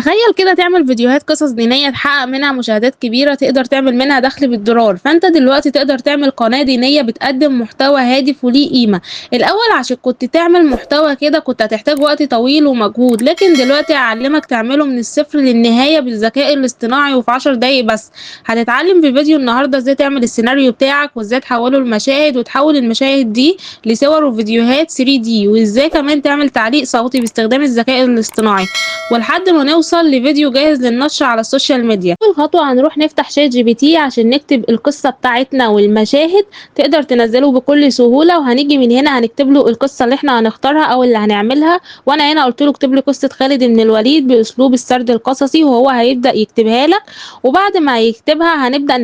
تخيل كده تعمل فيديوهات قصص دينية تحقق منها مشاهدات كبيرة تقدر تعمل منها دخل بالدولار. فانت دلوقتي تقدر تعمل قناة دينية بتقدم محتوى هادف وليه قيمة. الأول عشان كنت تعمل محتوى كده كنت هتحتاج وقت طويل ومجهود، لكن دلوقتي هعلمك تعمله من الصفر للنهاية بالذكاء الاصطناعي وفي 10 دقايق بس. هتتعلم في فيديو النهاردة ازاي تعمل السيناريو بتاعك، وازاي تحوله لمشاهد وتحول المشاهد دي لصور وفيديوهات 3D، وازاي كمان تعمل تعليق صوتي باستخدام الذكاء الاصطناعي، ولحد ما نوصل لفيديو جاهز للنشر على السوشيال ميديا. أول خطوة هنروح نفتح شات جي بي تي عشان نكتب القصة بتاعتنا والمشاهد، تقدر تنزله بكل سهولة. وهنيجي من هنا هنكتب له القصة اللي احنا هنختارها أو اللي هنعملها. وأنا هنا قلت له اكتب لي قصة خالد بن الوليد بأسلوب السرد القصصي، وهو هيبدأ يكتبها لك. وبعد ما يكتبها هنبدأ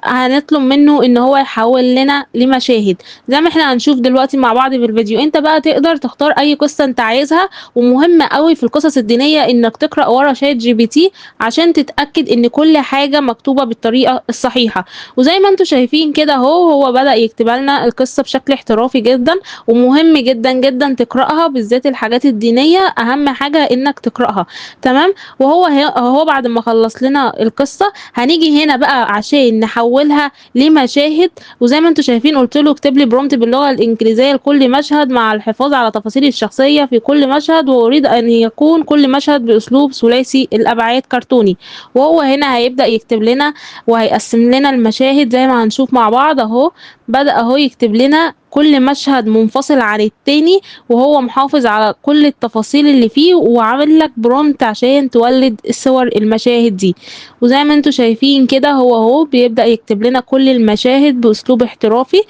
هنطلب منه إن هو يحول لنا لمشاهد زي ما احنا هنشوف دلوقتي مع بعض في الفيديو. انت بقى تقدر تختار أي قصة انت عايزها، ومهم قوي في القصص الدينية انك تقرأ ورا شات جي بي تي عشان تتأكد ان كل حاجة مكتوبة بالطريقة الصحيحة. وزي ما انتوا شايفين كده هو بدأ يكتب لنا القصة بشكل احترافي جدا، ومهم جدا جدا تقرأها، بالذات الحاجات الدينية اهم حاجة انك تقرأها. تمام. هو بعد ما خلص لنا القصة هنيجي هنا بقى عشان نحولها لمشاهد. وزي ما انتوا شايفين قلت له اكتب لي برومت باللغة الإنجليزية لكل مشهد مع الحفاظ على تفاصيل الشخصية في كل مشهد، وأريد أن يكون كل مشهد بأسلوب ثلاثي الأبعاد كرتوني. وهو هنا هيبدأ يكتب لنا وهيقسم لنا المشاهد زي ما هنشوف مع بعض اهو. بدأ اهو يكتب لنا كل مشهد منفصل عن التاني، وهو محافظ على كل التفاصيل اللي فيه، وعامل لك برومت عشان تولد الصور المشاهد دي. وزي ما انتوا شايفين كده هو بيبدأ يكتب لنا كل المشاهد بأسلوب احترافي.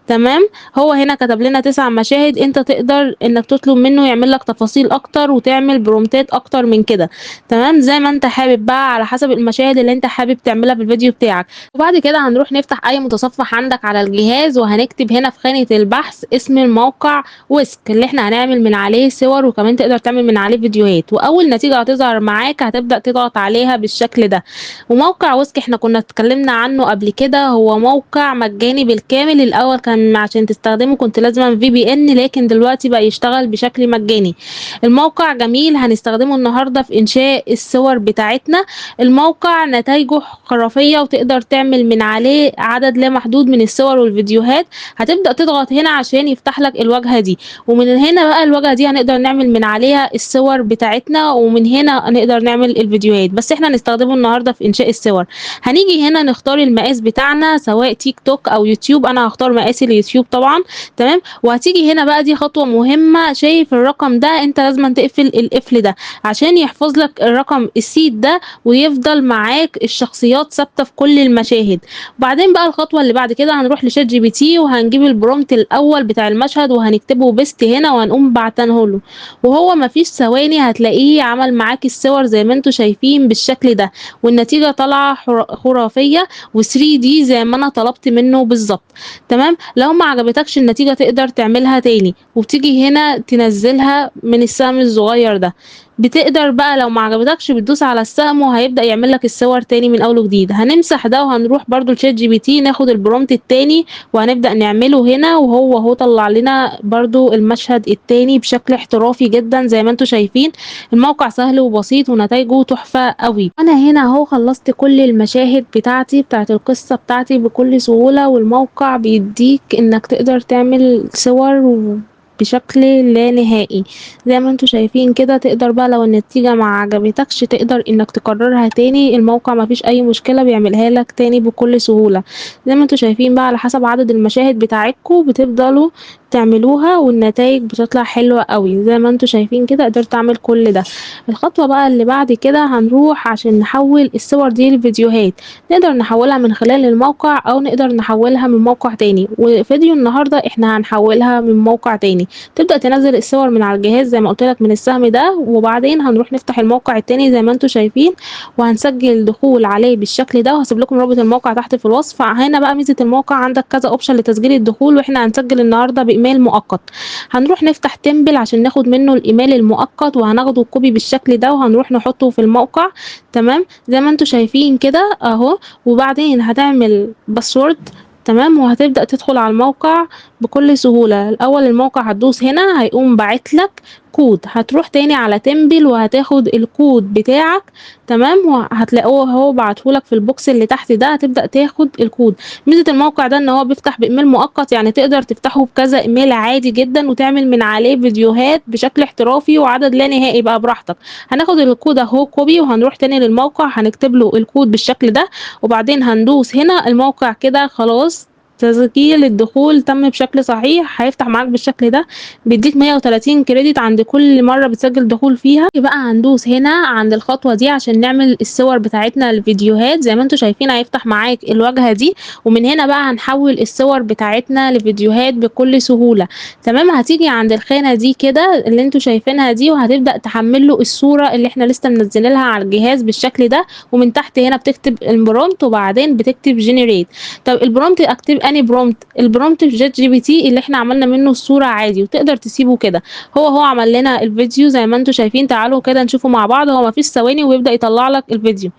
تمام. هو هنا كتب لنا 9 مشاهد، انت تقدر انك تطلب منه يعمل لك تفاصيل اكتر وتعمل برومتات اكتر من كده. تمام. زي ما انت حابب بقى على حسب المشاهد اللي انت حابب تعملها في الفيديو بتاعك. وبعد كده هنروح نفتح اي متصفح عندك على الجهاز، وهنكتب هنا في خانة البحث اسم الموقع ويسك اللي احنا هنعمل من عليه صور، وكمان تقدر تعمل من عليه فيديوهات. واول نتيجة هتظهر معاك هتبدأ تضغط عليها بالشكل ده. وموقع ويسك احنا كنا اتكلمنا عنه قبل كده، هو موقع مجاني بالكامل. الاول كان عشان تستخدمه كنت لازم VPN، لكن دلوقتي بقى يشتغل بشكل مجاني. الموقع جميل هنستخدمه النهاردة في انشاء الصور بتاعتنا. الموقع نتائجه خرافية وتقدر تعمل من عليه عدد لا محدود من الصور والفيديوهات. هتبدأ تضغط هنا عشان يفتح لك الواجهة دي، ومن هنا بقى الواجهة دي هنقدر نعمل من عليها الصور بتاعتنا، ومن هنا نقدر نعمل الفيديوهات، بس احنا هنستخدمه النهاردة في انشاء الصور. هنيجي هنا نختار المقاس بتاعنا سواء تيك توك او يوتيوب، انا هختار مقاس اليوتيوب طبعا. تمام. وهتيجي هنا بقى دي خطوة مهمة، شايف الرقم ده؟ انت لازم تقفل القفل ده عشان يحفظ لك الرقم السيد ده ويفضل معاك الشخصيات ثابته في كل المشاهد. وبعدين بقى الخطوه اللي بعد كده هنروح لشات جي بي تي وهنجيب البرومت الاول بتاع المشهد وهنكتبه بيست هنا وهنقوم بعتنه له. وهو مفيش ثواني هتلاقيه عمل معاك الصور زي ما انتوا شايفين بالشكل ده، والنتيجه طالعه خرافيه و3D زي ما انا طلبت منه بالظبط. تمام. لو ما عجبتكش النتيجه تقدر تعملها تاني، وبتيجي هنا تنزلها من السهم الصغير ده. بتقدر بقى لو ما عجبتكش بتدوس على السهم وهيبدأ يعمل لك الصور تاني من اول وجديد. هنمسح ده وهنروح برضو لشات جي بي تي ناخد البرومت التاني وهنبدأ نعمله هنا، وهو طلع لنا برضو المشهد التاني بشكل احترافي جدا زي ما انتوا شايفين. الموقع سهل وبسيط ونتائجه تحفة قوي. انا هنا اهو خلصت كل المشاهد بتاعت القصة بتاعتي بكل سهولة، والموقع بيديك انك تقدر تعمل صور بشكل لا نهائي زي ما انتوا شايفين كده. تقدر بقى لو النتيجة ما عجبتكش تقدر انك تكررها تاني، الموقع ما فيش اي مشكلة بيعملها لك تاني بكل سهولة. زي ما انتوا شايفين بقى على حسب عدد المشاهد بتاعتكم بتفضلوا تعملوها والنتائج بتطلع حلوة قوي. زي ما انتوا شايفين كده قدرت اعمل كل ده. الخطوة بقى اللي بعد كده هنروح عشان نحول الصور دي لفيديوهات. نقدر نحولها من خلال الموقع او نقدر نحولها من موقع تاني، وفيديو النهاردة احنا هنحولها من موقع تاني. تبدأ تنزل الصور من على الجهاز زي ما قلت لك من السهم ده، وبعدين هنروح نفتح الموقع التاني زي ما انتوا شايفين وهنسجل دخول عليه بالشكل ده، وهسيب لكم رابط الموقع تحت في الوصف. هنا بقى ميزة الموقع عندك كذا اوبشن لتسجيل الدخول، واحنا هنسجل النهارده بايميل مؤقت. هنروح نفتح تمبل عشان ناخد منه الايميل المؤقت وهناخده كوبي بالشكل ده وهنروح نحطه في الموقع. تمام. زي ما انتوا شايفين كده اهو. وبعدين هتعمل باسورد. تمام. وهتبدأ تدخل على الموقع بكل سهولة. الأول الموقع هتدوس هنا هيقوم باعت لك كود، هتروح تاني على تمبل وهتاخد الكود بتاعك، تمام، وهتلاقوه اهو بعته لك في البوكس اللي تحت ده، هتبدأ تاخد الكود. ميزة الموقع ده ان هو بيفتح بإيميل مؤقت، يعني تقدر تفتحه بكذا إيميل عادي جدا وتعمل من عليه فيديوهات بشكل احترافي وعدد لا نهائي بقى براحتك. هناخد الكود اهو كوبي وهنروح تاني للموقع، هنكتب له الكود بالشكل ده، وبعدين هندوس هنا الموقع كده خلاص تسجيل الدخول تم بشكل صحيح، هيفتح معاك بالشكل ده، بيديك 130 كريدت عند كل مرة بتسجل دخول فيها. بقى هندوس هنا عند الخطوة دي عشان نعمل الصور بتاعتنا الفيديوهات، زي ما انتوا شايفين هيفتح معاك الواجهة دي، ومن هنا بقى هنحول الصور بتاعتنا لفيديوهات بكل سهولة. تمام، هتيجي عند الخانة دي كده اللي انتوا شايفينها دي، وهتبدأ تحمل له الصورة اللي احنا لسه منزلينها على الجهاز بالشكل ده، ومن تحت هنا بتكتب البرومت وبعدين بتكتب جنريت. طب البرومت اكتب اني برومت؟ البرومت في جات جي بي تي اللي احنا عملنا منه الصورة عادي، وتقدر تسيبه كده. هو عمل لنا الفيديو زي ما انتوا شايفين، تعالوا كده نشوفه مع بعض، هو مفيش ثواني ويبدأ يطلع لك الفيديو.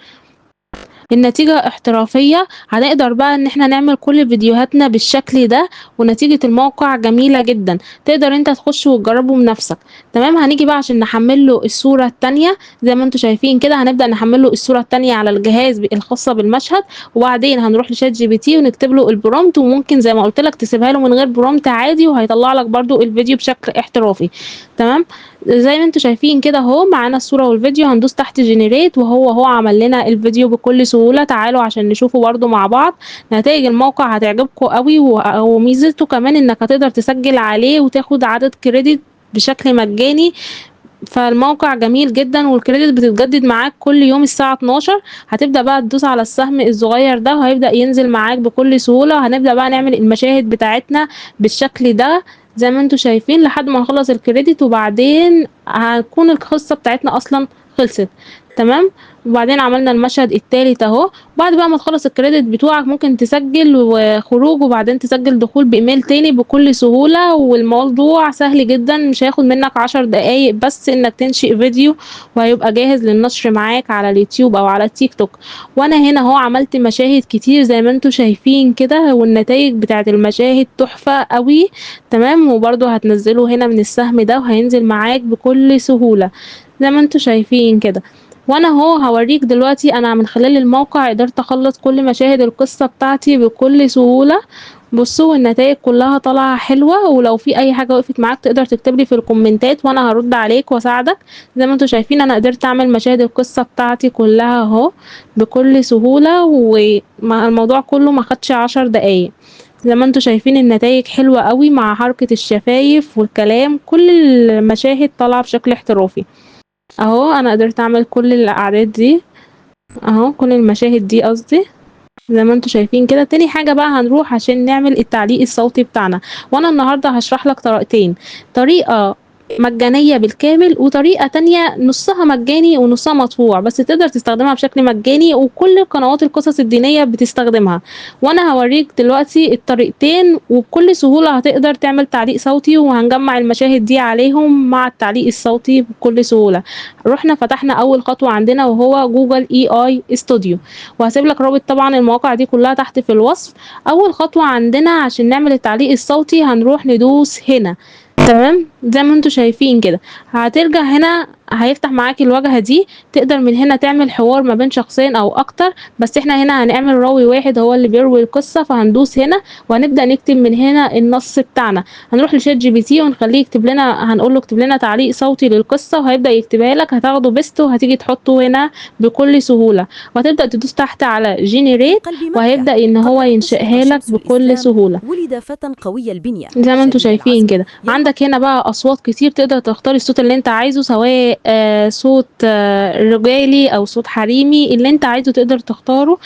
النتيجة احترافية، هنقدر بقى ان احنا نعمل كل فيديوهاتنا بالشكل ده، ونتيجة الموقع جميلة جدا، تقدر انت تخش وتجربه بنفسك. تمام، هنيجي بقى عشان نحمل له الصورة التانية، زي ما انتوا شايفين كده هنبدأ نحمل له الصورة التانية على الجهاز الخاصة بالمشهد، وبعدين هنروح لشات جي بي تي ونكتب له البرومت، وممكن زي ما قلت لك تسيبها له من غير برومت عادي وهيطلع لك برضو الفيديو بشكل احترافي. تمام، زي ما انتوا شايفين كده اهو معانا الصورة والفيديو، هندوس تحت جنريت وهو عمل لنا الفيديو بكل سهولة. تعالوا عشان نشوفه برضو مع بعض. نتائج الموقع هتعجبكم قوي، وميزته كمان انك هتقدر تسجل عليه وتاخد عدد كريدت بشكل مجاني. فالموقع جميل جدا، والكريدت بتتجدد معاك كل يوم الساعة 12. هتبدأ بقى تدوس على السهم الصغير ده وهيبدأ ينزل معاك بكل سهولة. هنبدأ بقى نعمل المشاهد بتاعتنا بالشكل ده زي ما انتوا شايفين لحد ما نخلص الكريدت، وبعدين هتكون القصة بتاعتنا اصلا خلصت. تمام، وبعدين عملنا المشهد التالت اهو. بعد بقى ما تخلص الكريدت بتوعك ممكن تسجل وخروج وبعدين تسجل دخول بإيميل تاني بكل سهولة، والموضوع سهل جدا، مش هياخد منك 10 دقايق بس انك تنشئ فيديو وهيبقى جاهز للنشر معاك على اليوتيوب او على التيك توك. وانا هنا اهو عملت مشاهد كتير زي ما انتوا شايفين كده، والنتائج بتاعت المشاهد تحفة قوي. تمام، وبرضو هتنزله هنا من السهم ده وهينزل معاك بكل سهولة زي ما انتوا شايفين كده. وانا هوريك دلوقتي انا من خلال الموقع قدرت اخلص كل مشاهد القصة بتاعتي بكل سهولة. بصوا النتائج كلها طالعة حلوة، ولو في اي حاجة وقفت معاك تقدر تكتبلي في الكومنتات وانا هرد عليك واساعدك. زي ما انتوا شايفين انا قدرت اعمل مشاهد القصة بتاعتي كلها اهو بكل سهولة، والموضوع كله ما خدش 10 دقايق. زي ما انتوا شايفين النتائج حلوة قوي مع حركة الشفايف والكلام، كل المشاهد طالعة بشكل احترافي. اهو انا قدرت اعمل كل الاعداد دي اهو، كل المشاهد دي قصدي، زي ما انتوا شايفين كده. تاني حاجة بقى هنروح عشان نعمل التعليق الصوتي بتاعنا، وانا النهاردة هشرح لك طريقتين: طريقة مجانية بالكامل، وطريقة تانية نصها مجاني ونصها مدفوع، بس تقدر تستخدمها بشكل مجاني وكل قنوات القصص الدينية بتستخدمها. وانا هوريك دلوقتي الطريقتين، وبكل سهولة هتقدر تعمل تعليق صوتي، وهنجمع المشاهد دي عليهم مع التعليق الصوتي بكل سهولة. رحنا فتحنا اول خطوة عندنا وهو جوجل اي اي استوديو، وهسيب لك رابط طبعا المواقع دي كلها تحت في الوصف. اول خطوة عندنا عشان نعمل التعليق الصوتي هنروح ندوس هنا. تمام، زي ما انتوا شايفين كده هترجع هنا هيفتح معاك الواجهة دي، تقدر من هنا تعمل حوار ما بين شخصين او اكتر، بس احنا هنا هنعمل راوي واحد هو اللي بيروي القصة، فهندوس هنا وهنبدأ نكتب من هنا النص بتاعنا. هنروح لشات جي بي تي ونخليه يكتب لنا، هنقول له اكتب لنا تعليق صوتي للقصة وهيبدأ يكتبها لك، هتاخده بيست وهتيجي تحطه هنا بكل سهولة، وهتبدأ تدوس تحت على جينيريت قلب مكة. وهيبدأ ان قبل هو أن تشرق ينشئها لك شمس بكل الإسلام سهولة. ولد فتى قوي البنية زي ما انتوا شديد شايفين العزم كده عندك هنا بقى اصوات كتير، تقدر تختار الصوت اللي انت عايزه، سواء صوت رجالي او صوت حريمي، اللي انت عايزه تقدر تختاره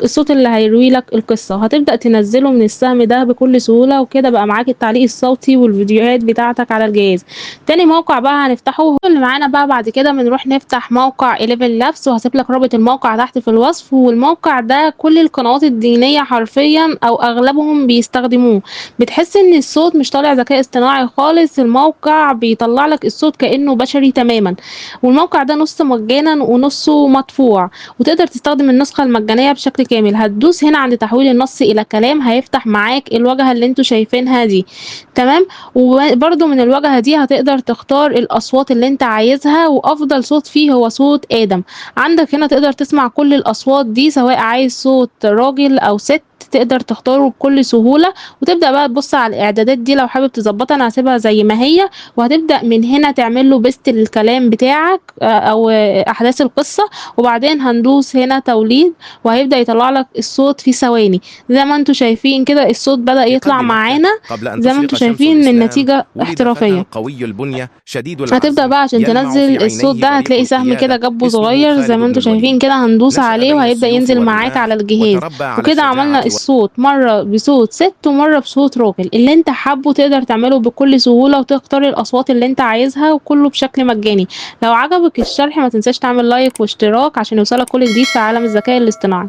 الصوت اللي هيروي لك القصة، وهتبدأ تنزله من السهم ده بكل سهولة، وكده بقى معاك التعليق الصوتي والفيديوهات بتاعتك على الجهاز. تاني موقع بقى هنفتحه هو اللي معانا بقى بعد كده بنروح نفتح موقع 11 لابس، وهسيب لك رابط الموقع تحت في الوصف. والموقع ده كل القنوات الدينية حرفيا او اغلبهم بيستخدموه. بتحس ان الصوت مش طالع ذكاء اصطناعي خالص، الموقع بيطلع لك الصوت كأنه بشري تماما. تمن، والموقع ده نص مجانا ونصه مدفوع، وتقدر تستخدم النسخة المجانية بشكل كامل. هتدوس هنا عند تحويل النص إلى كلام، هيفتح معاك الواجهة اللي انتوا شايفينها دي. تمام. وبرده من الواجهة دي هتقدر تختار الأصوات اللي انت عايزها، وأفضل صوت فيه هو صوت آدم. عندك هنا تقدر تسمع كل الأصوات دي، سواء عايز صوت راجل أو ست تقدر تختاره بكل سهولة. وتبدأ بقى تبص على الإعدادات دي لو حابب تظبطها، أنا هسيبها زي ما هي. وهتبدأ من هنا تعمل له بيست للكلام بتاعك أو أحداث القصة، وبعدين هندوس هنا توليد، وهيبدأ يطلع لك الصوت في ثواني. زي ما انتوا شايفين كده الصوت بدأ في يطلع قلب مكة معانا. قبل أن زي ما انتوا تشرق شمس شايفين الإسلام النتيجة ولد احترافية. فتى قوي البنية شديد هتبدأ العزم بقى عشان يلمع في تنزل الصوت عينيه ده، بريق هتلاقي سهم كده القيادة جنبه اسمه صغير زي خالد ما بن انتوا شايفين الوليد. كده، هندوس نشأ عليه بين وهيبدأ السيوف ينزل معاك والرماح على الجهاز. وتربى على وكده الشجاعة عملنا الصوت مرة بصوت ست ومرة بصوت راجل. اللي انت حابه تقدر تعمله بكل سهولة، وتختار الأصوات اللي انت عايزها، وكله بشكل مجاني. لو عجبك الشرح ما تنساش تعمل لايك واشتراك عشان يوصلك كل جديد في عالم الذكاء الاصطناعي.